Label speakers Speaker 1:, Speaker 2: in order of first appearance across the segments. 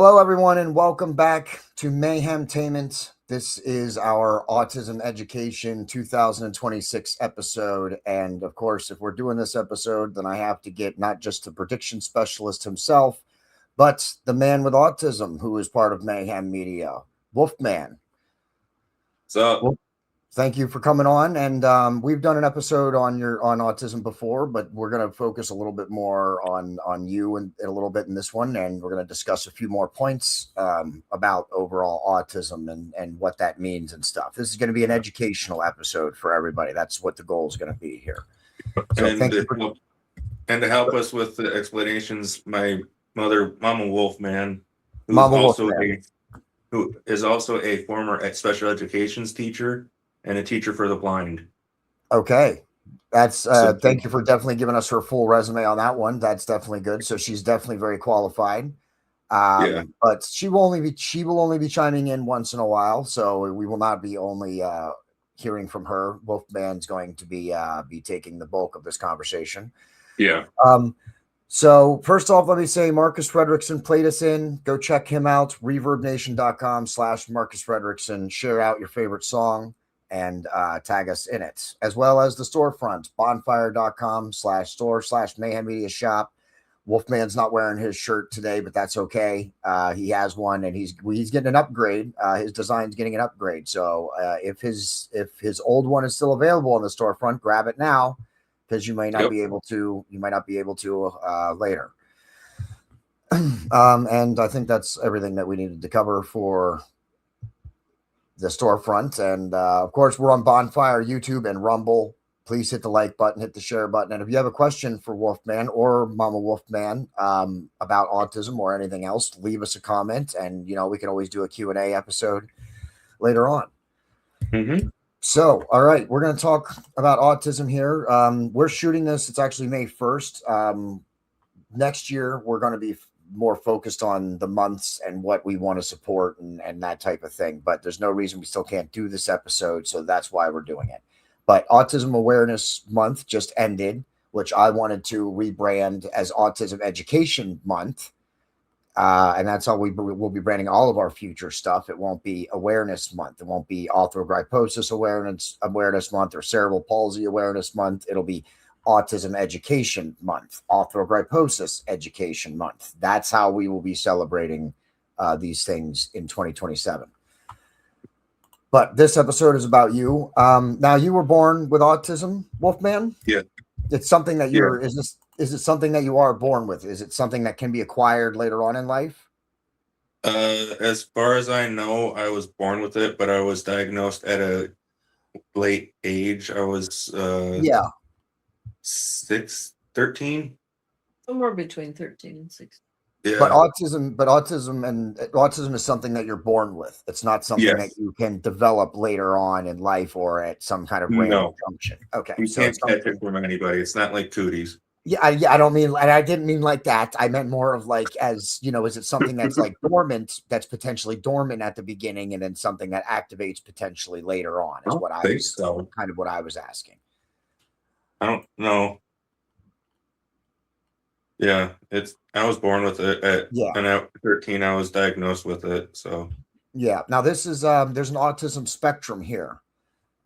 Speaker 1: Hello, everyone, and welcome back to Mayhem Tainment. This is our Autism Education 2026 episode. And of course, if we're doing this episode, then I have to get not just the prediction specialist himself, but the man with autism who is part of Mayhem Media, Wolfman.
Speaker 2: So,
Speaker 1: Well, thank you for coming on. And we've done an episode on autism before, but we're going to focus a little bit more on you and a little bit in this one. And we're going to discuss a few more points about overall autism and what that means and stuff. This is going to be an educational episode for everybody. That's what the goal is going to be here. So
Speaker 2: and to help us with the explanations, my mother, Mama Wolfman, who is also a former special educations teacher and a teacher for the blind.
Speaker 1: Okay. That's thank you for definitely giving us her full resume on that one. That's definitely good. So she's definitely very qualified. But she will only be chiming in once in a while. So we will not be only hearing from her. Wolfman's going to be taking the bulk of this conversation.
Speaker 2: Yeah.
Speaker 1: So first off, let me say Marcus Frederiksen played us in. Go check him out. ReverbNation.com/Marcus Frederiksen. Share out your favorite song and tag us in it, as well as the storefront, bonfire.com/store/Mayhem Media Shop. Wolfman's not wearing his shirt today, but that's okay. He has one, and he's getting an upgrade. His design's getting an upgrade. So if his old one is still available on the storefront, grab it now, because you might not be able to. You might not be able to later. And I think that's everything that we needed to cover for the storefront. And of course, we're on Bonfire, YouTube, and Rumble. Please hit the like button, hit the share button. And if you have a question for Wolfman or Mama Wolfman about autism or anything else, leave us a comment. And, we can always do a Q&A episode later on.
Speaker 2: Mm-hmm.
Speaker 1: So, all right, we're going to talk about autism here. We're shooting this. It's actually May 1st. Next year, we're going to be more focused on the months and what we want to support and that type of thing. But there's no reason we still can't do this episode. So that's why we're doing it. But Autism Awareness Month just ended, which I wanted to rebrand as Autism Education Month. And that's how we'll be branding all of our future stuff. It won't be Awareness Month. It won't be Arthrogryposis Awareness Month or Cerebral Palsy Awareness Month. It'll be Autism Education Month, Arthrogryposis Education Month. That's how we will be celebrating these things in 2027. But this episode is about you. Now, you were born with autism, Wolfman?
Speaker 2: Yeah.
Speaker 1: It's something that is it something that you are born with? Is it something that can be acquired later on in life?
Speaker 2: As far as I know, I was born with it, but I was diagnosed at a late age. I was 13.
Speaker 3: Somewhere between 13 and 16.
Speaker 2: Yeah.
Speaker 1: But autism is something that you're born with. It's not something that you can develop later on in life or at some kind of random junction. Okay.
Speaker 2: You can't catch it from anybody. It's not like cooties.
Speaker 1: Yeah, I don't mean, and I didn't mean like that. I meant more of like, is it something that's like dormant, that's potentially dormant at the beginning, and then something that activates potentially later on is what I was kind of what I was asking.
Speaker 2: I don't know. Yeah, I was born with it and at 13 I was diagnosed with it. So
Speaker 1: yeah. Now this is there's an autism spectrum here.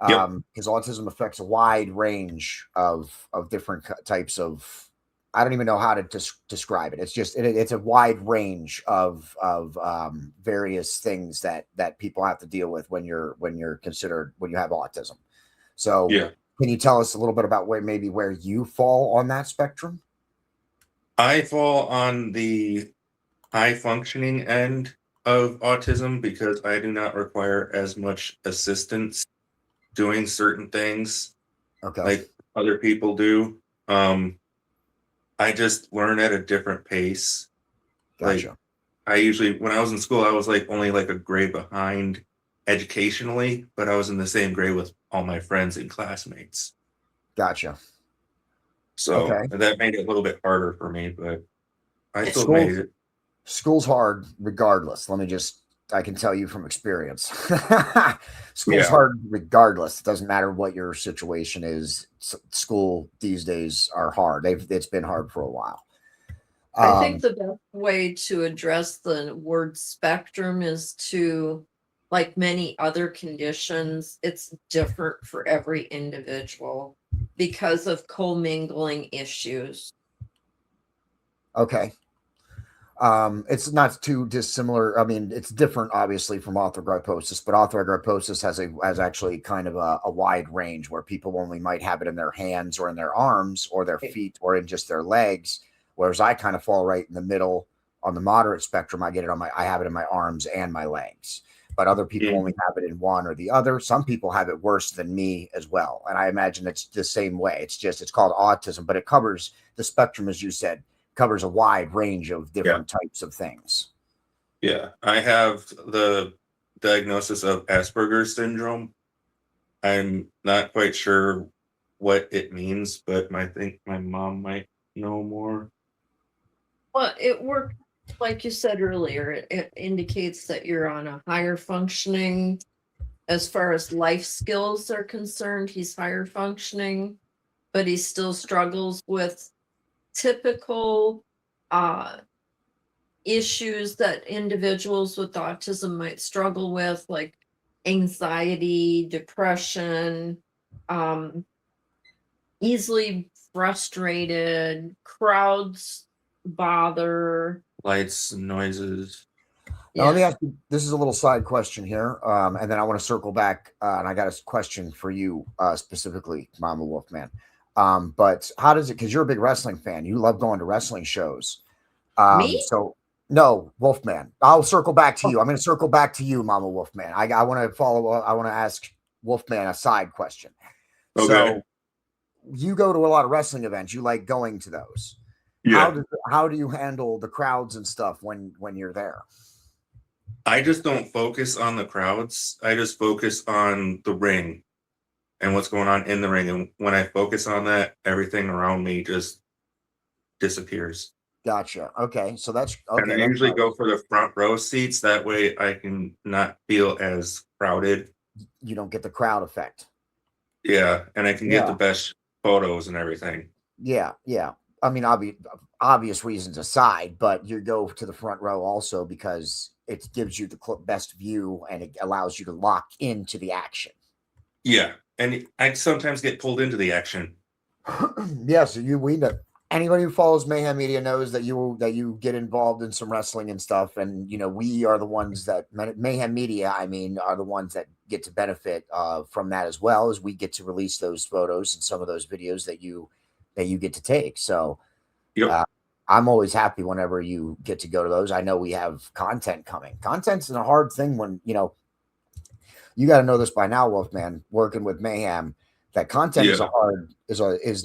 Speaker 1: Because autism affects a wide range of different types of, I don't even know how to describe it. It's just it's a wide range of various things that people have to deal with when you have autism. So can you tell us a little bit about where you fall on that spectrum?
Speaker 2: I fall on the high functioning end of autism because I do not require as much assistance doing certain things like other people do. I just learn at a different pace.
Speaker 1: Gotcha.
Speaker 2: Like when I was in school, I was only a grade behind educationally, but I was in the same grade with all my friends and classmates.
Speaker 1: Gotcha.
Speaker 2: So that made it a little bit harder for me, but I still made it.
Speaker 1: School's hard regardless. I can tell you from experience. School's hard regardless. It doesn't matter what your situation is. School these days are hard. It's been hard for a while.
Speaker 3: I think the best way to address the word spectrum is to, like many other conditions, it's different for every individual because of commingling issues.
Speaker 1: Okay. It's not too dissimilar. I mean, it's different, obviously, from arthrogryposis, but arthrogryposis has actually kind of a wide range where people only might have it in their hands or in their arms or their feet or in just their legs. Whereas I kind of fall right in the middle on the moderate spectrum. I have it in my arms and my legs. But other people only have it in one or the other. Some people have it worse than me as well. And I imagine it's the same way. It's called autism, but it covers the spectrum, as you said, covers a wide range of different types of things.
Speaker 2: Yeah, I have the diagnosis of Asperger's syndrome. I'm not quite sure what it means, but I think my mom might know more.
Speaker 3: Well, it worked, like you said earlier, it indicates that you're on a higher functioning, as far as life skills are concerned, he's higher functioning, but he still struggles with typical issues that individuals with autism might struggle with, like anxiety, depression, easily frustrated, crowds bother.
Speaker 2: Lights, noises.
Speaker 1: Now, let me ask you, this is a little side question here. And then I want to circle back, and I got a question for you specifically, Mama Wolfman. But how does it, because you're a big wrestling fan, you love going to wrestling shows.
Speaker 3: Me?
Speaker 1: So, no, Wolfman. I'll circle back to you. I'm going to circle back to you, Mama Wolfman. I want to follow, I want to ask Wolfman a side question.
Speaker 2: Okay.
Speaker 1: So, you go to a lot of wrestling events. You like going to those.
Speaker 2: Yeah.
Speaker 1: How do you handle the crowds and stuff when you're there?
Speaker 2: I just don't focus on the crowds. I just focus on the ring and what's going on in the ring. And when I focus on that, everything around me just disappears.
Speaker 1: Gotcha. Okay. So that's okay.
Speaker 2: And I usually go for the front row seats. That way I can not feel as crowded.
Speaker 1: You don't get the crowd effect.
Speaker 2: Yeah. And I can get the best photos and everything.
Speaker 1: Yeah. Yeah. I mean, obvious reasons aside, but you go to the front row also because it gives you the best view and it allows you to lock into the action.
Speaker 2: Yeah. And I sometimes get pulled into the action.
Speaker 1: Yeah. So we know, anybody who follows Mayhem Media knows that you get involved in some wrestling and stuff. And, we are the ones that Mayhem Media, are the ones that get to benefit from that, as well as we get to release those photos and some of those videos that you get to take. So I'm always happy whenever you get to go to those. I know we have content coming. Content's a hard thing when, you got to know this by now, Wolfman, working with Mayhem, that content is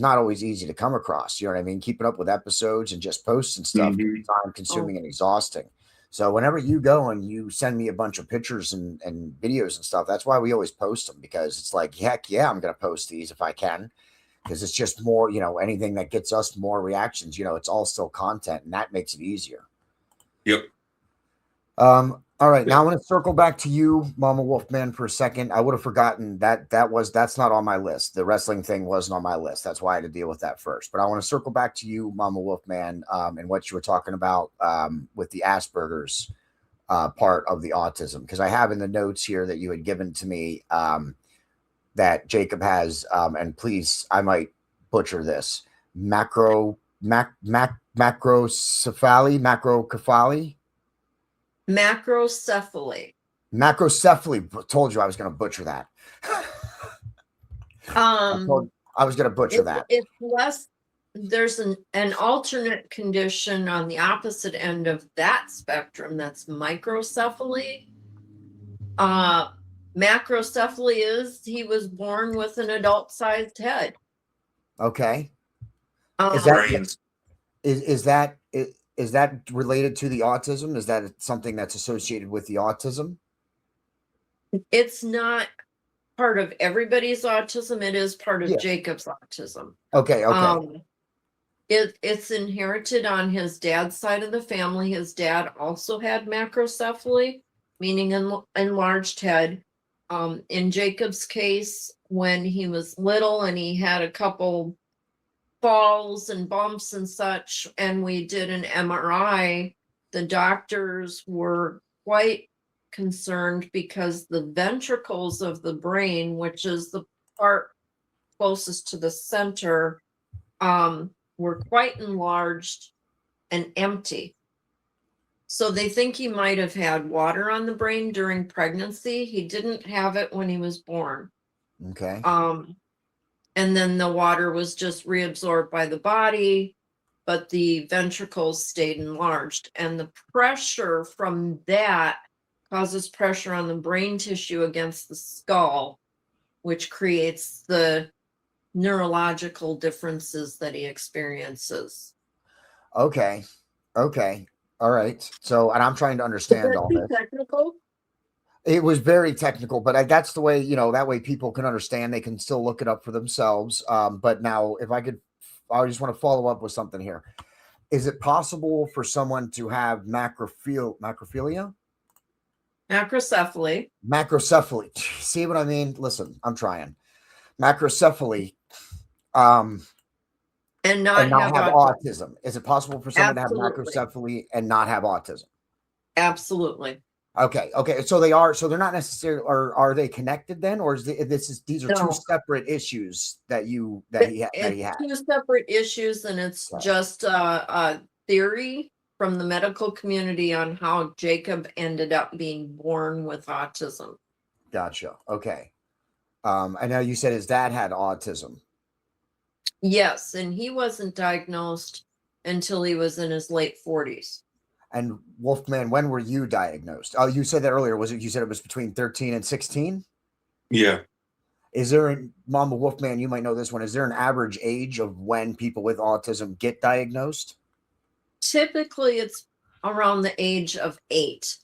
Speaker 1: not always easy to come across. You know what I mean? Keeping up with episodes and just posts and stuff can be time consuming and exhausting. So whenever you go and you send me a bunch of pictures and videos and stuff, that's why we always post them, because it's like, heck yeah, I'm going to post these if I can. Because it's just more, anything that gets us more reactions, it's all still content, and that makes it easier.
Speaker 2: Yep.
Speaker 1: All right. Now I want to circle back to you, Mama Wolfman, for a second. I would have forgotten that's not on my list. The wrestling thing wasn't on my list. That's why I had to deal with that first. But I want to circle back to you, Mama Wolfman, and what you were talking about with the Asperger's part of the autism. Because I have in the notes here that you had given to me that Jacob has, and please, I might butcher this, macrocephaly. Macrocephaly. Told you I was going to butcher that. I was going to butcher that.
Speaker 3: It's less. There's an alternate condition on the opposite end of that spectrum. That's microcephaly. Macrocephaly is he was born with an adult-sized head.
Speaker 1: Okay. Is that related to the autism? Is that something that's associated with the autism?
Speaker 3: It's not part of everybody's autism. It is part of Jacob's autism.
Speaker 1: Okay.
Speaker 3: It's inherited on his dad's side of the family. His dad also had macrocephaly, meaning enlarged head. In Jacob's case, when he was little and he had a couple falls and bumps and such, and we did an MRI, the doctors were quite concerned because the ventricles of the brain, which is the part closest to the center, were quite enlarged and empty. So they think he might have had water on the brain during pregnancy. He didn't have it when he was born.
Speaker 1: Okay.
Speaker 3: And then the water was just reabsorbed by the body, but the ventricles stayed enlarged. And the pressure from that causes pressure on the brain tissue against the skull, which creates the neurological differences that he experiences.
Speaker 1: Okay. All right. So, and I'm trying to understand all this.
Speaker 3: Technical?
Speaker 1: It was very technical, but that's the way, that way people can understand. They can still look it up for themselves. But now if I just want to follow up with something here. Is it possible for someone to have macrophilia?
Speaker 3: Macrocephaly.
Speaker 1: Macrocephaly. See what I mean? Listen, I'm trying. Macrocephaly.
Speaker 3: And not
Speaker 1: have autism. Is it possible for someone
Speaker 3: Absolutely.
Speaker 1: to have macrocephaly and not have autism?
Speaker 3: Absolutely.
Speaker 1: Okay. So they're not necessarily, or are they connected then? Or these are two separate issues that he had?
Speaker 3: Two separate issues, and it's just a theory from the medical community on how Jacob ended up being born with autism.
Speaker 1: Gotcha. Okay. I know you said his dad had autism.
Speaker 3: Yes, and he wasn't diagnosed until he was in his late 40s.
Speaker 1: And Wolfman, when were you diagnosed? Oh, you said that earlier. You said it was between 13 and 16?
Speaker 2: Yeah.
Speaker 1: Is there Mama Wolfman, you might know this one. Is there an average age of when people with autism get diagnosed?
Speaker 3: Typically, it's around the age of 8.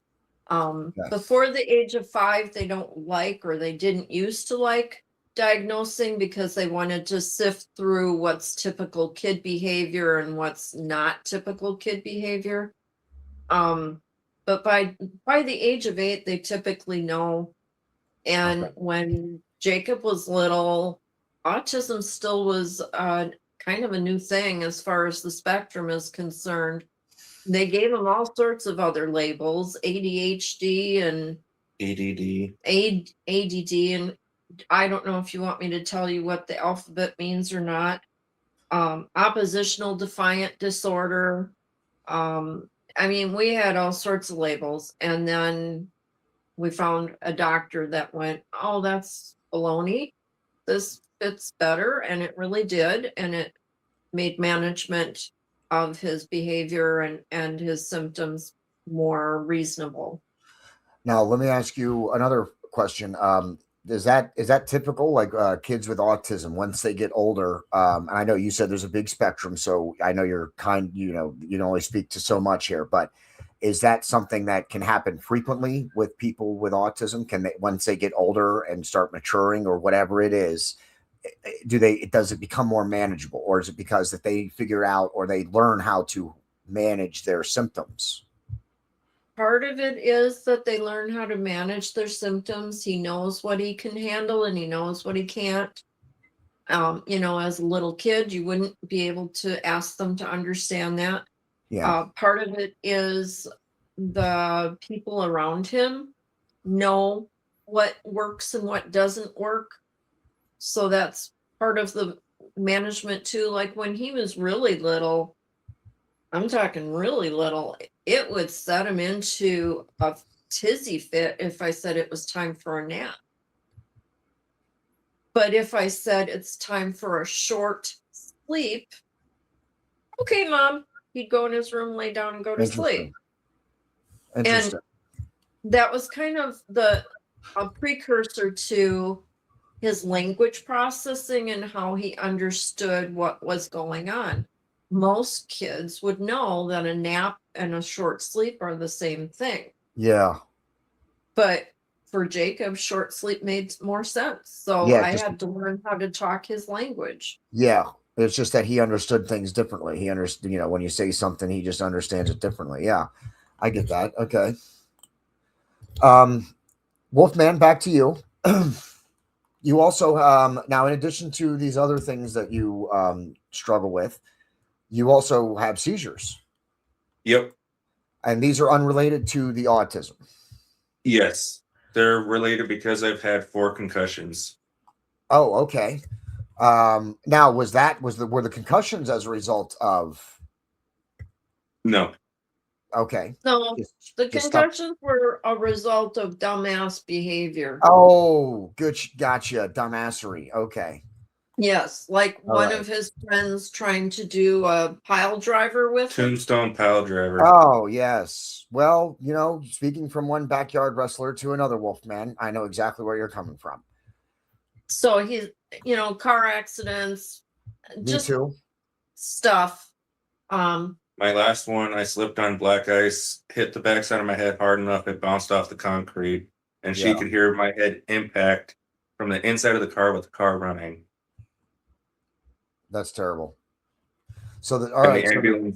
Speaker 3: Before the age of 5, they don't like, or they didn't used to like diagnosing because they wanted to sift through what's typical kid behavior and what's not typical kid behavior. But by the age of 8, they typically know. And when Jacob was little, autism still was kind of a new thing as far as the spectrum is concerned. They gave him all sorts of other labels, ADHD and ADD, and I don't know if you want me to tell you what the alphabet means or not. Oppositional defiant disorder. I mean, we had all sorts of labels, and then we found a doctor that went, oh, that's baloney. This fits better, and it really did, and it made management of his behavior and his symptoms more reasonable.
Speaker 1: Now, let me ask you another question. Is that typical, like kids with autism once they get older? And I know you said there's a big spectrum, so I know you can only speak to so much here, but is that something that can happen frequently with people with autism? Can they, once they get older and start maturing or whatever it is, does it become more manageable, or is it because that they figure out or they learn how to manage their symptoms?
Speaker 3: Part of it is that they learn how to manage their symptoms. He knows what he can handle and he knows what he can't. As a little kid, you wouldn't be able to ask them to understand that.
Speaker 1: Yeah.
Speaker 3: Part of it is the people around him know what works and what doesn't work. So that's part of the management too. Like when he was really little, I'm talking really little, it would set him into a tizzy fit if I said it was time for a nap. But if I said it's time for a short sleep, okay, Mom, he'd go in his room, lay down, and go to sleep.
Speaker 1: Interesting.
Speaker 3: And that was kind of a precursor to his language processing and how he understood what was going on. Most kids would know that a nap and a short sleep are the same thing.
Speaker 1: Yeah.
Speaker 3: But for Jacob, short sleep made more sense. So
Speaker 1: Yeah,
Speaker 3: I had to learn how to talk his language.
Speaker 1: Yeah. It's just that he understood things differently. He understood, when you say something, he just understands it differently. Yeah. I get that. Okay. Wolfman, back to you. You also now, in addition to these other things that you struggle with, you also have seizures,
Speaker 2: Yep.
Speaker 1: and these are unrelated to the autism.
Speaker 2: Yes. They're related because I've had 4 concussions.
Speaker 1: Oh, okay. Now, were the concussions as a result of?
Speaker 2: No.
Speaker 1: Okay.
Speaker 3: No, the
Speaker 1: Just stop.
Speaker 3: concussions were a result of dumbass behavior.
Speaker 1: Oh, good. Gotcha. Dumbassery. Okay.
Speaker 3: Yes, like
Speaker 1: All
Speaker 3: one
Speaker 1: right.
Speaker 3: of his friends trying to do a pile driver with him.
Speaker 2: Tombstone pile driver.
Speaker 1: Oh, yes. Well, speaking from one backyard wrestler to another Wolfman, I know exactly where you're coming from.
Speaker 3: So he's, car accidents,
Speaker 1: Me
Speaker 3: just
Speaker 1: too.
Speaker 3: stuff.
Speaker 2: My last one, I slipped on black ice, hit the backside of my head hard enough, it bounced off the concrete, and she
Speaker 1: Yeah.
Speaker 2: could hear my head impact from the inside of the car with the car running.
Speaker 1: That's terrible. So all
Speaker 2: And
Speaker 1: right.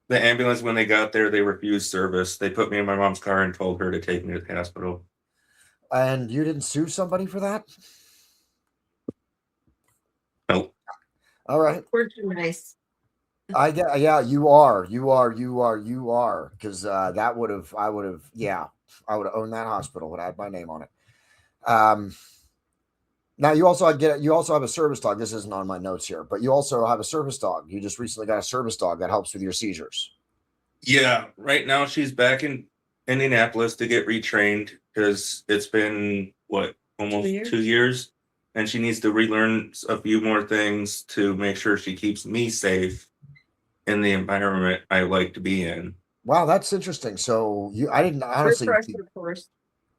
Speaker 2: the ambulance, when they got there, they refused service. They put me in my mom's car and told her to take me to the hospital.
Speaker 1: And you didn't sue somebody for that?
Speaker 2: Nope.
Speaker 1: All right.
Speaker 3: We're too nice.
Speaker 1: Yeah, you are. Because I would have owned that hospital, would have had my name on it. Now you also have a service dog. This isn't on my notes here, but you also have a service dog. You just recently got a service dog that helps with your seizures.
Speaker 2: Yeah, right now she's back in Indianapolis to get retrained because it's been almost 2 years, and she needs to relearn a few more things to make sure she keeps me safe in the environment I like to be in.
Speaker 1: Wow, that's interesting. So I didn't honestly.
Speaker 3: Of course.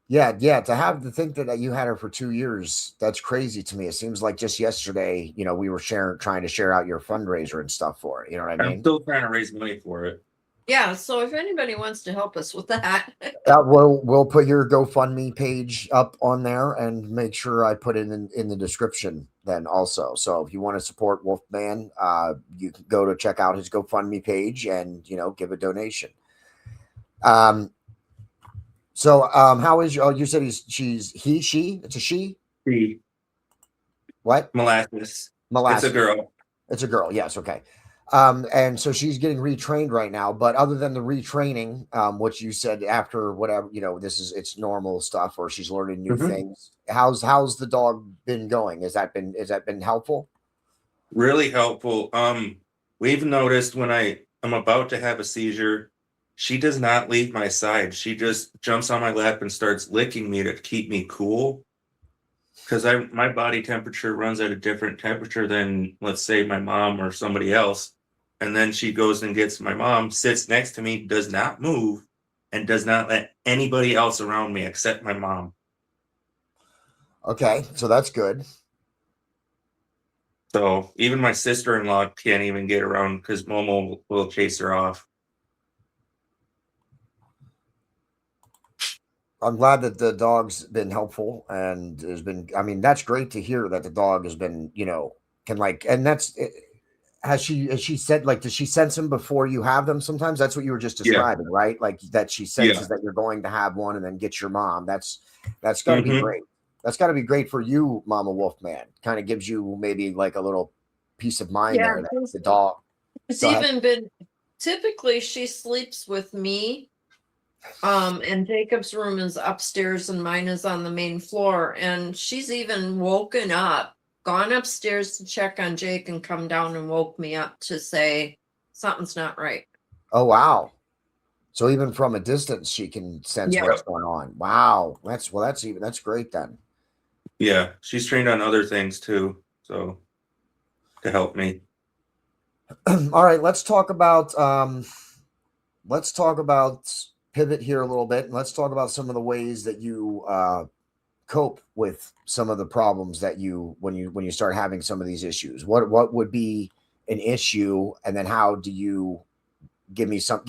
Speaker 1: Yeah. To think that you had her for 2 years, that's crazy to me. It seems like just yesterday, we were trying to share out your fundraiser and stuff for it. You know what I mean?
Speaker 2: I'm still trying to raise money for it.
Speaker 3: Yeah, so if anybody wants to help us with that.
Speaker 1: We'll put your GoFundMe page up on there and make sure I put it in the description then also. So if you want to support Wolfman, you can go to check out his GoFundMe page and, give a donation. So how is you said she? It's a she?
Speaker 2: She.
Speaker 1: What?
Speaker 2: Molasses.
Speaker 1: Molasses.
Speaker 2: It's a girl.
Speaker 1: It's a girl. Yes. Okay. And so she's getting retrained right now, but other than the retraining, which you said after whatever, it's normal stuff, or she's learning new things. How's the dog been going? Has that been helpful?
Speaker 2: Really helpful. We've noticed when I'm about to have a seizure, she does not leave my side. She just jumps on my lap and starts licking me to keep me cool. Because my body temperature runs at a different temperature than, let's say, my mom or somebody else. And then she goes and gets my mom, sits next to me, does not move, and does not let anybody else around me except my mom.
Speaker 1: Okay, so that's good.
Speaker 2: So even my sister-in-law can't even get around because Momo will chase her off.
Speaker 1: I'm glad that the dog's been helpful and that's great to hear that the dog has been, and that's it. Has she said, like, does she sense them before you have them sometimes? That's what you were just describing, right? Like that she senses that you're going to have one and then get your mom. That's got to be great. That's got to be great for you, Mama Wolfman. Kind of gives you maybe like a little peace of mind there. That the dog.
Speaker 3: It's even been, typically she sleeps with me. And Jacob's room is upstairs and mine is on the main floor. And she's even woken up, gone upstairs to check on Jake and come down and woke me up to say something's not right.
Speaker 1: Oh, wow. So even from a distance, she can sense what's going on. Wow. That's great then. Yeah.
Speaker 2: She's trained on other things too. So to help me.
Speaker 1: All right. Let's talk about pivot here a little bit. And let's talk about some of the ways that you, cope with some of the problems that when you start having some of these issues. What would be an issue, and then how do you give me some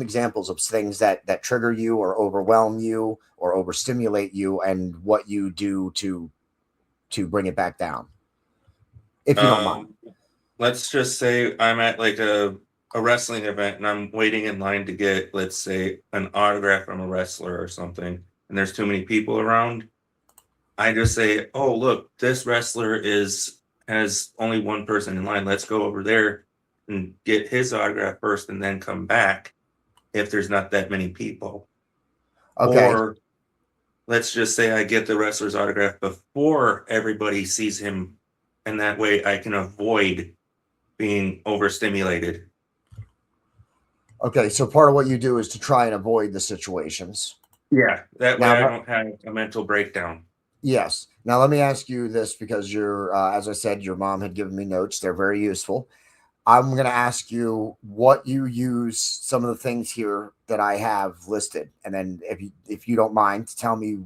Speaker 1: examples of things that trigger you or overwhelm you or overstimulate you, and what you do to bring it back down, if you don't mind.
Speaker 2: Let's just say I'm at like a wrestling event and I'm waiting in line to get, let's say, an autograph from a wrestler or something, and there's too many people around. I just say, oh, look, this wrestler has only one person in line. Let's go over there and get his autograph first and then come back if there's not that many people.
Speaker 1: Okay.
Speaker 2: Or let's just say I get the wrestler's autograph before everybody sees him, and that way I can avoid being overstimulated.
Speaker 1: Okay. So part of what you do is to try and avoid the situations.
Speaker 2: Yeah, that way
Speaker 1: Now,
Speaker 2: I don't have a mental breakdown.
Speaker 1: Yes. Now let me ask you this, because you're, as I said, your mom had given me notes. They're very useful. I'm going to ask you what you use, some of the things here that I have listed, and then if you don't mind, tell me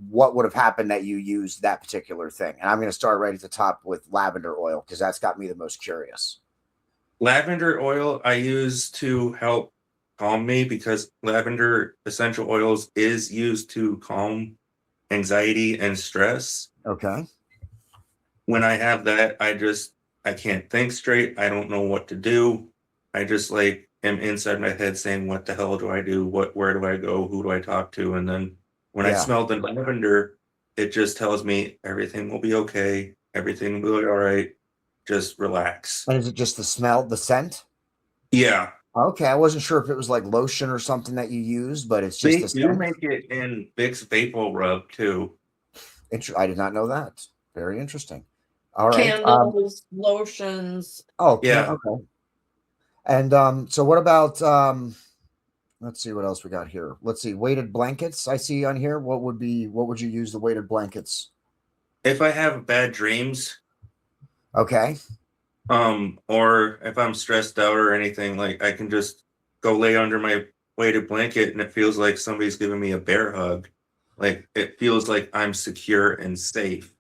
Speaker 1: what would have happened that you used that particular thing. And I'm going to start right at the top with lavender oil, because that's got me the most curious.
Speaker 2: Lavender oil I use to help calm me, because lavender essential oils is used to calm anxiety and stress.
Speaker 1: Okay.
Speaker 2: When I have that, I can't think straight. I don't know what to do. I just like am inside my head saying, what the hell do I do? Where do I go? Who do I talk to? And then when I smell the lavender, it just tells me everything will be okay. Everything will be all right. Just relax.
Speaker 1: And is it just the smell, the scent?
Speaker 2: Yeah.
Speaker 1: Okay. I wasn't sure if it was like lotion or something that you used, but it's just
Speaker 2: They
Speaker 1: the
Speaker 2: do
Speaker 1: scent.
Speaker 2: make it in Vicks Vapor Rub too.
Speaker 1: I did not know that. Very interesting. All right.
Speaker 3: Candles, lotions.
Speaker 1: Oh,
Speaker 2: Yeah.
Speaker 1: okay. And so what about let's see what else we got here. Let's see, weighted blankets I see on here. What would you use the weighted blankets?
Speaker 2: If I have bad dreams,
Speaker 1: Okay.
Speaker 2: or if I'm stressed out or anything, like I can just go lay under my weighted blanket and it feels like somebody's giving me a bear hug. Like it feels like I'm secure and safe.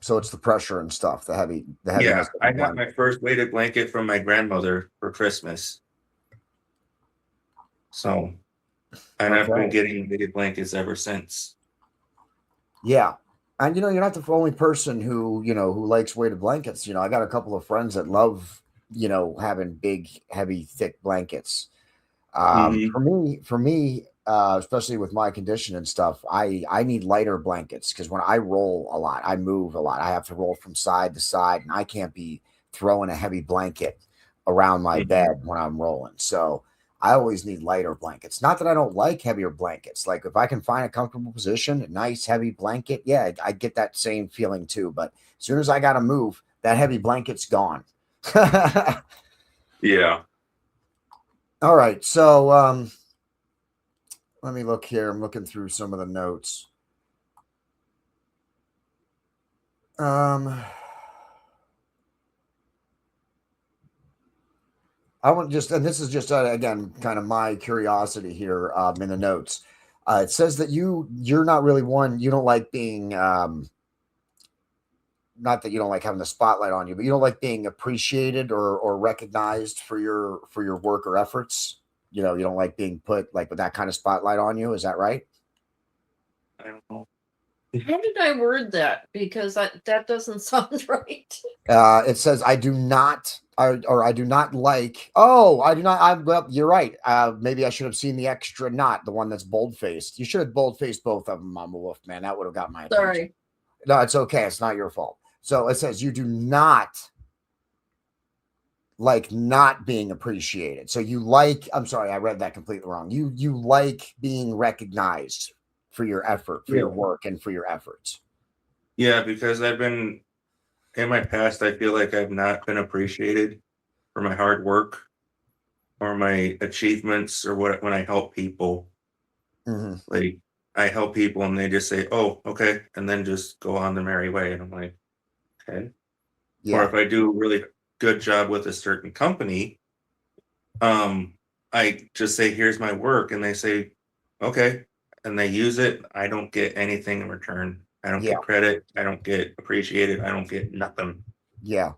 Speaker 1: So it's the pressure and stuff, the
Speaker 2: Yeah,
Speaker 1: heaviness of the
Speaker 2: I got
Speaker 1: blanket.
Speaker 2: my first weighted blanket from my grandmother for Christmas. So, and I've been
Speaker 1: Okay.
Speaker 2: getting weighted blankets ever since.
Speaker 1: Yeah. And you're not the only person who likes weighted blankets. I got a couple of friends that love, having big, heavy, thick blankets.
Speaker 2: Mhm.
Speaker 1: For me, especially with my condition and stuff, I need lighter blankets, because when I roll a lot, I move a lot. I have to roll from side to side, and I can't be throwing a heavy blanket around my
Speaker 2: Mhm.
Speaker 1: bed when I'm rolling. So I always need lighter blankets. Not that I don't like heavier blankets. Like if I can find a comfortable position, a nice heavy blanket, yeah, I get that same feeling too. But as soon as I got to move, that heavy blanket's gone.
Speaker 2: Yeah.
Speaker 1: All right. So let me look here. I'm looking through some of the notes. I want and this is just again kind of my curiosity here in the notes. It says that you're not really one. You don't like being not that you don't like having the spotlight on you, but you don't like being appreciated or recognized for your work or efforts. You don't like being put like with that kind of spotlight on you. Is that right?
Speaker 2: I don't know.
Speaker 3: How did I word that? Because that doesn't sound right.
Speaker 1: It says, I do not, or I do not like. Oh, I do not. Well, you're right. Maybe I should have seen the extra knot, the one that's bold faced. You should have bold faced both of them, Mama Wolf, man. That would have got my attention.
Speaker 3: Sorry.
Speaker 1: No, it's okay. It's not your fault. So it says you do not like not being appreciated. So you like, I'm sorry, I read that completely wrong. You like being recognized for your effort, for your work, and for your efforts.
Speaker 2: Yeah, because I've been in my past, I feel like I've not been appreciated for my hard work or my achievements or when I help people.
Speaker 1: Mm-hmm.
Speaker 2: Like I help people and they just say, "Oh, okay," and then just go on their merry way, and I'm like, "Okay."
Speaker 1: Yeah.
Speaker 2: Or if I do a really good job with a certain company, I just say, "Here's my work," and they say, "Okay," and they use it. I don't get anything in return. I don't get credit. I don't get appreciated. I don't get nothing.
Speaker 1: Yeah.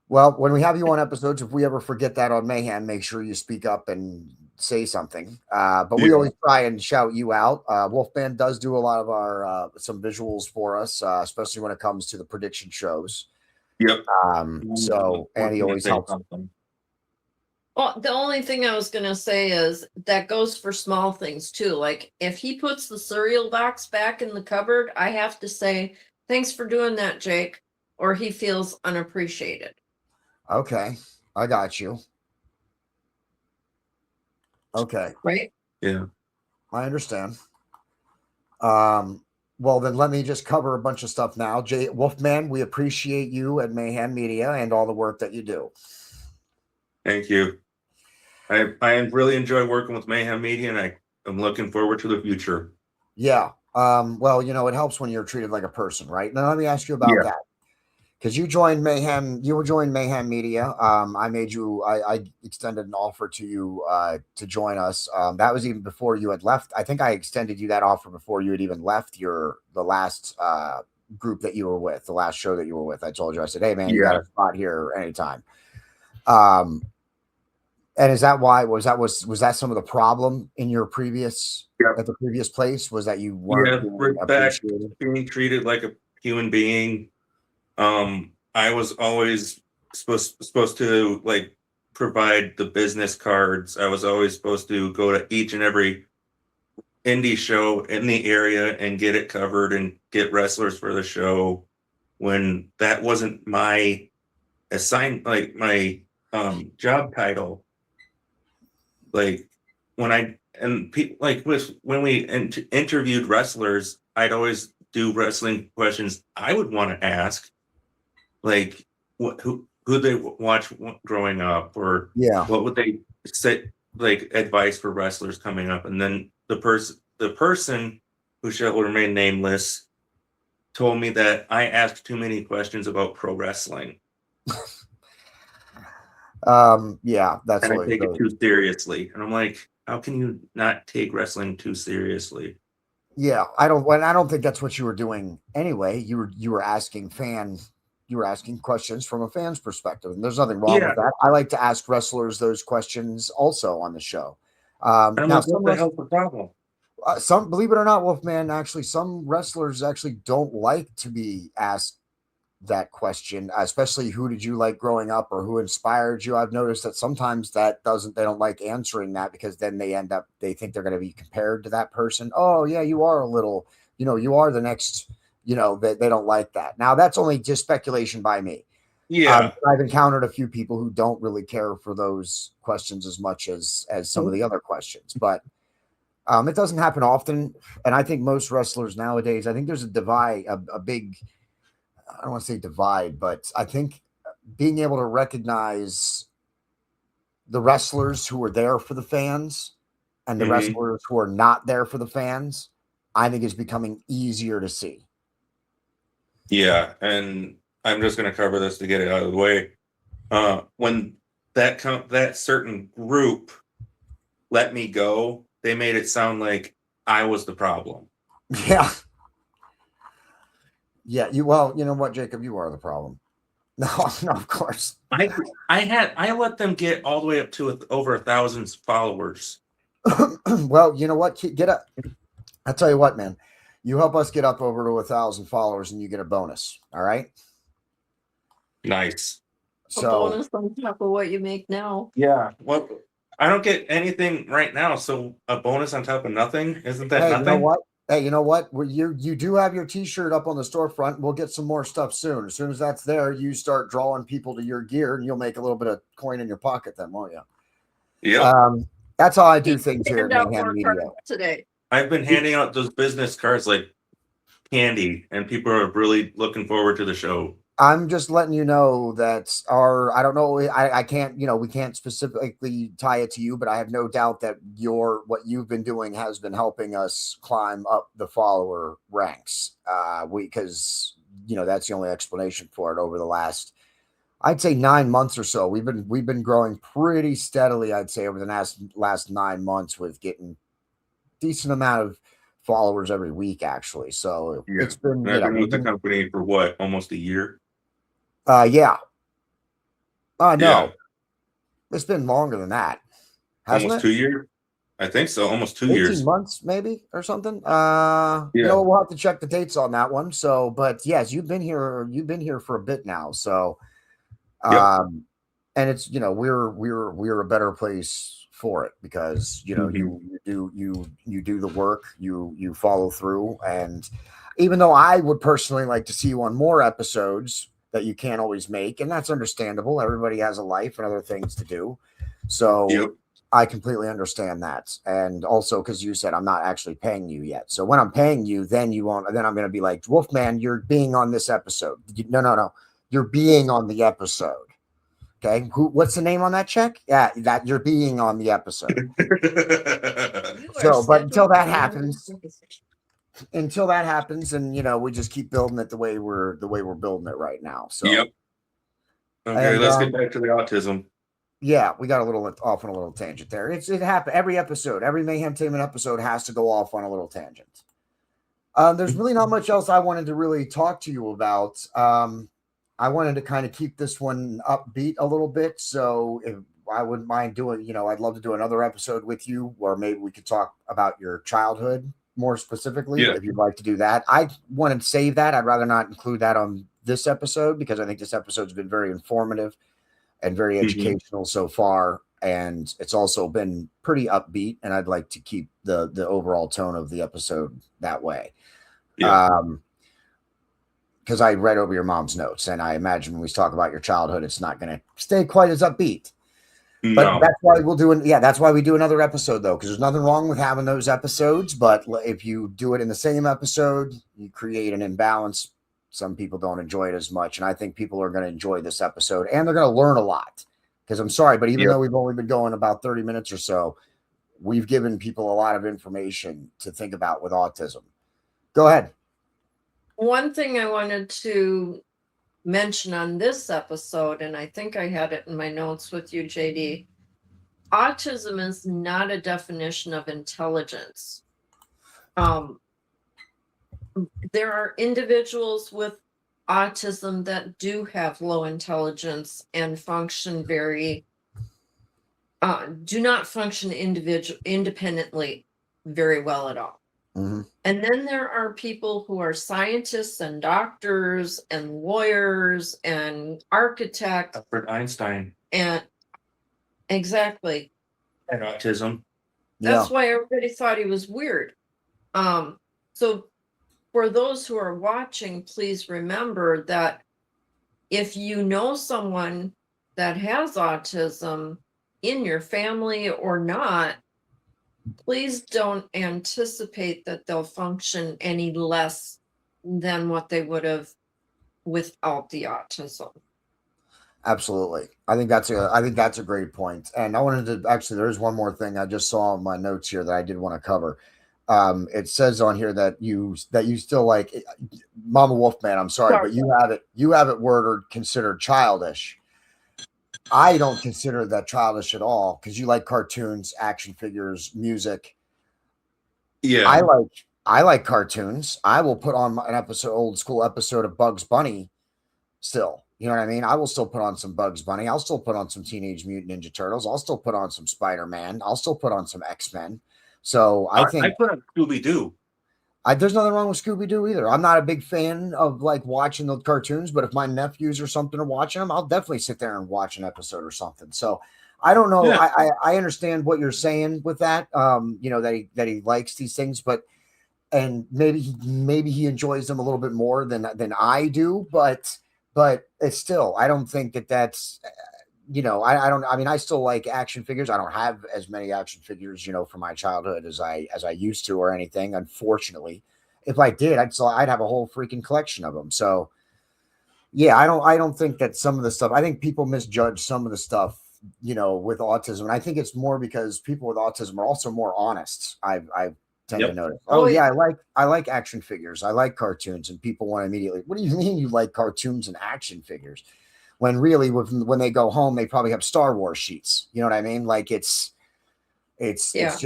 Speaker 1: Well, when we have you on episodes, if we ever forget that on Mayhem, make sure you speak up and say something. But we always try and shout you out. Wolfman does do a lot of our some visuals for us, especially when it comes to the prediction shows.
Speaker 2: Yep.
Speaker 1: So and he always helps.
Speaker 3: Well, the only thing I was gonna say is that goes for small things too. Like if he puts the cereal box back in the cupboard, I have to say, thanks for doing that, Jake, or he feels unappreciated.
Speaker 1: Okay, I got you. Okay,
Speaker 3: Right?
Speaker 2: Yeah.
Speaker 1: I understand. Well, then let me just cover a bunch of stuff now. Jay Wolfman, we appreciate you at Mayhem Media and all the work that you do.
Speaker 2: Thank you. I really enjoy working with Mayhem Media, and I'm looking forward to the future.
Speaker 1: Yeah. Well, it helps when you're treated like a person, right? Now let me ask you about
Speaker 2: Yeah.
Speaker 1: that. Because you joined Mayhem, Media. I extended an offer to you to join us. That was even before you had left. I think I extended you that offer before you had even left the last group that you were with, the last show that you were with. I told you, I said, hey man, you got a spot here anytime. And is that why was that some of the problem in your previous at the previous place, was that you weren't being
Speaker 2: respect,
Speaker 1: appreciated?
Speaker 2: being treated like a human being. I was always supposed to like provide the business cards. I was always supposed to go to each and every indie show in the area and get it covered and get wrestlers for the show, when that wasn't my my job title. Like when we interviewed wrestlers, I'd always do wrestling questions I would want to ask, like who they watch growing up, or
Speaker 1: Yeah.
Speaker 2: what would they say, like advice for wrestlers coming up. And then the person who shall remain nameless told me that I asked too many questions about pro wrestling.
Speaker 1: Yeah, that's
Speaker 2: And I
Speaker 1: what
Speaker 2: take it too seriously. And I'm like, how can you not take wrestling too seriously?
Speaker 1: yeah, I don't think that's what you were doing anyway. You were asking questions from a fan's perspective, and there's nothing wrong with that. I like to ask wrestlers those questions also on the show.
Speaker 2: And I'm
Speaker 1: Now,
Speaker 2: like, what the hell's the problem?
Speaker 1: some, believe it or not, Wolfman, actually, some wrestlers actually don't like to be asked that question, especially who did you like growing up or who inspired you. I've noticed that sometimes they don't like answering that, because then they think they're going to be compared to that person. Oh yeah, you are a little, you are the next, they don't like that. Now that's only just speculation by me.
Speaker 2: Yeah.
Speaker 1: I've encountered a few people who don't really care for those questions as much as some of the other questions, but it doesn't happen often. And I think most wrestlers nowadays, I think there's a divide, a big, I don't want to say divide, but I think being able to recognize the wrestlers who are there for the fans and the wrestlers who are not there for the fans, I think is becoming easier to see.
Speaker 2: Yeah. And I'm just going to cover this to get it out of the way. When that certain group let me go, they made it sound like I was the problem.
Speaker 1: Yeah. Yeah. You know what, Jacob, you are the problem. No, of course.
Speaker 2: I let them get all the way up to over 1,000 followers.
Speaker 1: Well, you know what? Get up. I'll tell you what, man. You help us get up over to 1,000 followers, and you get a bonus. All right.
Speaker 2: Nice.
Speaker 3: A bonus on top of what you make now.
Speaker 2: Yeah. Well, I don't get anything right now, so a bonus on top of nothing, isn't that nothing?
Speaker 1: You know what? Hey, you know what? You do have your T-shirt up on the storefront. We'll get some more stuff soon. As soon as that's there, you start drawing people to your gear, and you'll make a little bit of coin in your pocket, then, won't you?
Speaker 2: Yeah.
Speaker 1: That's how I do things here at Mayhem Media.
Speaker 3: Today,
Speaker 2: I've been handing out those business cards like candy, and people are really looking forward to the show.
Speaker 1: I'm just letting you know that I don't know, I can't, we can't specifically tie it to you, but I have no doubt that what you've been doing has been helping us climb up the follower ranks. Because that's the only explanation for it. Over the last, I'd say 9 months or so, we've been growing pretty steadily, I'd say, over the last 9 months, with getting decent amount of followers every week, actually. So
Speaker 2: Yeah.
Speaker 1: it's been,
Speaker 2: I've been with the company for what, almost a year?
Speaker 1: Yeah. No,
Speaker 2: Yeah.
Speaker 1: it's been longer than that. Hasn't
Speaker 2: Almost
Speaker 1: it?
Speaker 2: 2 years? I think so. Almost 2
Speaker 1: 18
Speaker 2: years.
Speaker 1: months, maybe, or something.
Speaker 2: Yeah.
Speaker 1: We'll have to check the dates on that one. So, but yes, you've been here for a bit now. So,
Speaker 2: Yep.
Speaker 1: and it's, we're a better place for it because, you do the work, you follow through. And even though I would personally like to see you on more episodes that you can't always make, and that's understandable. Everybody has a life and other things to do. So
Speaker 2: Yep.
Speaker 1: I completely understand that. And also, because you said I'm not actually paying you yet. So when I'm paying you, then I'm going to be like, Wolfman, you're being on this episode. No. You're being on the episode. Okay. What's the name on that check? Yeah, that you're being on the episode.
Speaker 3: You are
Speaker 1: So, but until
Speaker 3: scheduled
Speaker 1: that
Speaker 3: for
Speaker 1: happens,
Speaker 3: another-
Speaker 1: and we just keep building it the way we're building it right now. So,
Speaker 2: Yep. Okay,
Speaker 1: And,
Speaker 2: let's get back to the autism.
Speaker 1: yeah, we got a little off on a little tangent there. It happened every episode. Every Mayhem Tainment episode has to go off on a little tangent. There's really not much else I wanted to really talk to you about. I wanted to kind of keep this one upbeat a little bit. So if I wouldn't mind doing, I'd love to do another episode with you, or maybe we could talk about your childhood more specifically,
Speaker 2: Yeah.
Speaker 1: if you'd like to do that. I wanted to save that. I'd rather not include that on this episode because I think this episode's been very informative and very educational so far. And it's also been pretty upbeat. And I'd like to keep the overall tone of the episode that way.
Speaker 2: Yeah.
Speaker 1: Because I read over your mom's notes, and I imagine when we talk about your childhood, it's not going to stay quite as upbeat. But
Speaker 2: No.
Speaker 1: that's why that's why we do another episode, though, because there's nothing wrong with having those episodes. But if you do it in the same episode, you create an imbalance. Some people don't enjoy it as much, and I think people are going to enjoy this episode, and they're going to learn a lot. Because I'm sorry, but even though we've only been going about 30 minutes or so, we've given people a lot of information to think about with autism. Go ahead.
Speaker 3: One thing I wanted to mention on this episode, and I think I had it in my notes with you, JD, autism is not a definition of intelligence. There are individuals with autism that do have low intelligence and function do not function independently very well at all.
Speaker 1: Mm-hmm.
Speaker 3: And then there are people who are scientists and doctors and lawyers and architects.
Speaker 2: Albert Einstein
Speaker 3: And exactly.
Speaker 2: and autism.
Speaker 3: That's why everybody thought he was weird. So for those who are watching, please remember that if you know someone that has autism in your family or not, please don't anticipate that they'll function any less than what they would have without the autism.
Speaker 1: Absolutely. I think that's a great point. And I wanted to actually, there's one more thing I just saw in my notes here that I did want to cover. It says on here that you still like Mama Wolfman. I'm sorry, but you have it worded considered childish. I don't consider that childish at all because you like cartoons, action figures, music.
Speaker 2: Yeah.
Speaker 1: I like cartoons. I will put on an old school episode of Bugs Bunny still. You know what I mean? I will still put on some Bugs Bunny. I'll still put on some Teenage Mutant Ninja Turtles. I'll still put on some Spider-Man. I'll still put on some X-Men. So I think
Speaker 2: I put on Scooby-Doo.
Speaker 1: There's nothing wrong with Scooby-Doo either. I'm not a big fan of like watching the cartoons, but if my nephews or something are watching them, I'll definitely sit there and watch an episode or something. So I don't know.
Speaker 2: Yeah.
Speaker 1: I understand what you're saying with that. That he likes these things, and maybe he enjoys them a little bit more than I do, but it's still, I don't think that's, I still like action figures. I don't have as many action figures, from my childhood as I used to or anything. Unfortunately, if I did, I'd have a whole freaking collection of them. So yeah, I don't think that some of the stuff, I think people misjudge some of the stuff, with autism. And I think it's more because people with autism are also more honest. I tend to notice. Oh yeah, I like action figures. I like cartoons, and people want to immediately, what do you mean you like cartoons and action figures? When really, when they go home, they probably have Star Wars sheets. You know what I mean? Like it's just a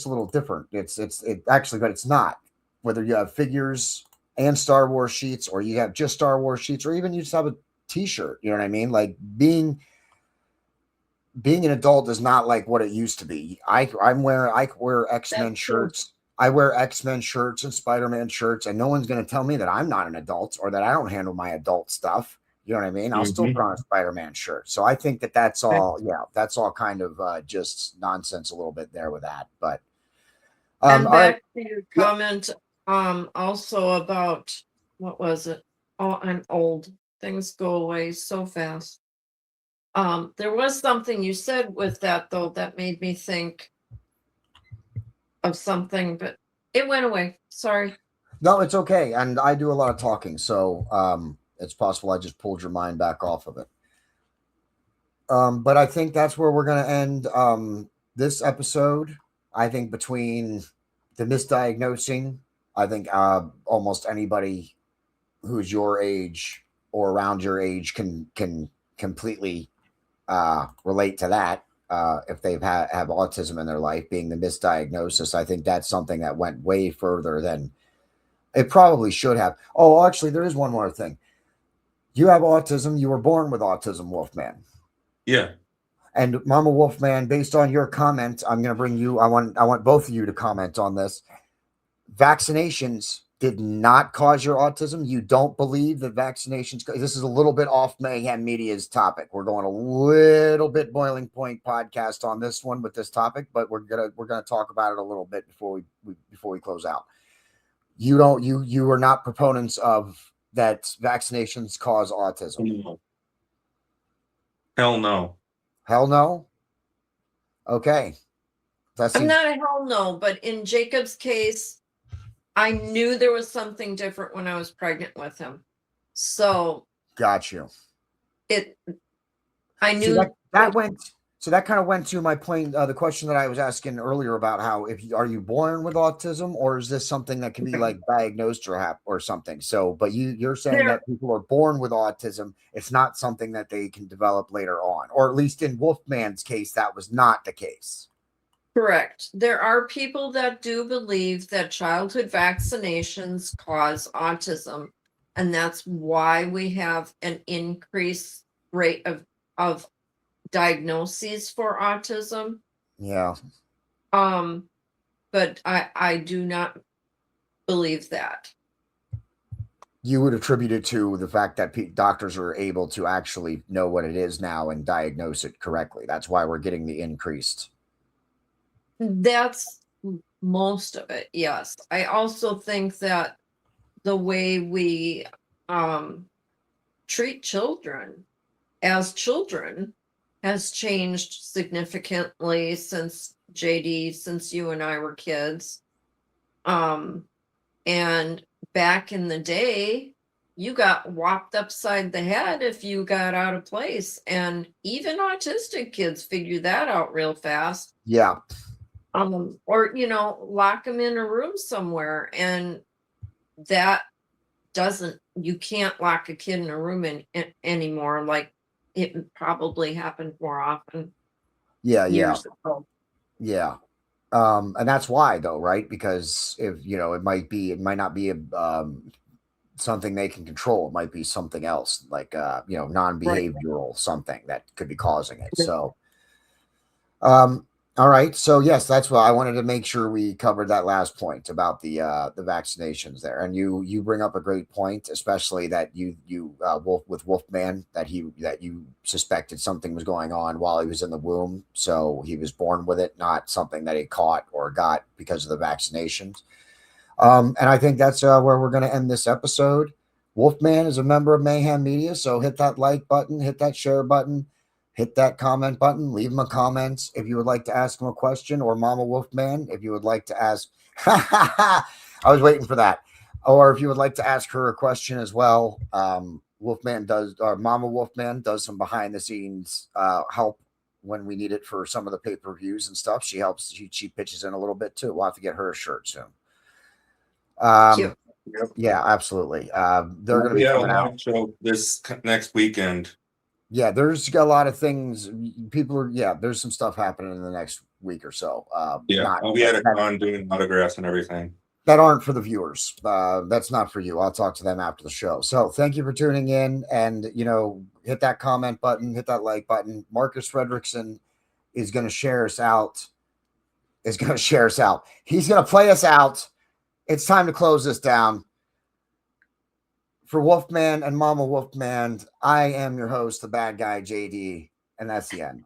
Speaker 1: little different. It actually, but it's not. Whether you have figures and Star Wars sheets, or you have just Star Wars sheets, or even you just have a T-shirt. You know what I mean? Like being an adult is not like what it used to be. I wear X-Men shirts. I wear X-Men shirts and Spider-Man shirts, and no one's going to tell me that I'm not an adult or that I don't handle my adult stuff. You know what I mean? I'll still put on a Spider-Man shirt. So I think that that's all. Yeah, that's all kind of just nonsense a little bit there with that. But
Speaker 3: And
Speaker 1: all right.
Speaker 3: back to your comment, also about, what was it? Oh, I'm old. Things go away so fast. There was something you said with that though that made me think of something, but it went away. Sorry.
Speaker 1: No, it's okay. And I do a lot of talking, so it's possible I just pulled your mind back off of it. But I think that's where we're going to end this episode. I think between the misdiagnosing, I think almost anybody who's your age or around your age can completely relate to that. If they've have autism in their life, being the misdiagnosis, I think that's something that went way further than it probably should have. Oh, actually, there is one more thing. You have autism. You were born with autism, Wolfman.
Speaker 2: Yeah.
Speaker 1: And Mama Wolfman, based on your comment, I'm going to bring you. I want both of you to comment on this. Vaccinations did not cause your autism. You don't believe that vaccinations. This is a little bit off Mayhem Media's topic. We're going a little bit boiling point podcast on this one with this topic, but we're gonna talk about it a little bit before we close out. You are not proponents of that vaccinations cause autism.
Speaker 2: Hell no.
Speaker 1: Hell no. Okay.
Speaker 3: I'm not a hell no, but in Jacob's case, I knew there was something different when I was pregnant with him. So
Speaker 1: got you.
Speaker 3: I knew
Speaker 1: that kind of went to my point. The question that I was asking earlier about how are you born with autism, or is this something that can be like diagnosed or something? So, but you're saying that people are born with autism. It's not something that they can develop later on, or at least in Wolfman's case, that was not the case.
Speaker 3: Correct. There are people that do believe that childhood vaccinations cause autism, and that's why we have an increased rate of diagnoses for autism.
Speaker 1: Yeah.
Speaker 3: But I do not believe that.
Speaker 1: You would attribute it to the fact that doctors are able to actually know what it is now and diagnose it correctly. That's why we're getting the increased.
Speaker 3: That's most of it, yes. I also think that the way we treat children as children has changed significantly since JD, since you and I were kids. And back in the day, you got whopped upside the head if you got out of place. And even autistic kids figure that out real fast.
Speaker 1: Yeah.
Speaker 3: Or, lock them in a room somewhere. And that you can't lock a kid in a room anymore. Like it probably happened more often.
Speaker 1: Yeah.
Speaker 3: Years ago.
Speaker 1: Yeah. And that's why though, right? Because if, it might not be something they can control. It might be something else like, non-behavioral something that could be causing it. So, all right. So yes, that's what I wanted to make sure we covered that last point about the vaccinations there. And you bring up a great point, especially that you with Wolfman that you suspected something was going on while he was in the womb. So he was born with it, not something that he caught or got because of the vaccinations. And I think that's where we're going to end this episode. Wolfman is a member of Mayhem Media, so hit that like button, hit that share button. Hit that comment button, leave him a comment if you would like to ask him a question, or Mama Wolfman, if you would like to ask. I was waiting for that. Or if you would like to ask her a question as well. Mama Wolfman does some behind the scenes help when we need it for some of the pay-per-views and stuff. She helps, she pitches in a little bit too. We'll have to get her a shirt soon. Yeah, absolutely. They're going to be coming out
Speaker 2: show this next weekend.
Speaker 1: Yeah, there's a lot of things. There's some stuff happening in the next week or so.
Speaker 2: We had a con doing autographs and everything.
Speaker 1: That aren't for the viewers. That's not for you. I'll talk to them after the show. So thank you for tuning in, and hit that comment button, hit that like button. Marcus Frederiksen is going to share us out. He's going to play us out. It's time to close this down. for Wolfman and Mama Wolfman, I am your host, the bad guy, JD, and that's the end.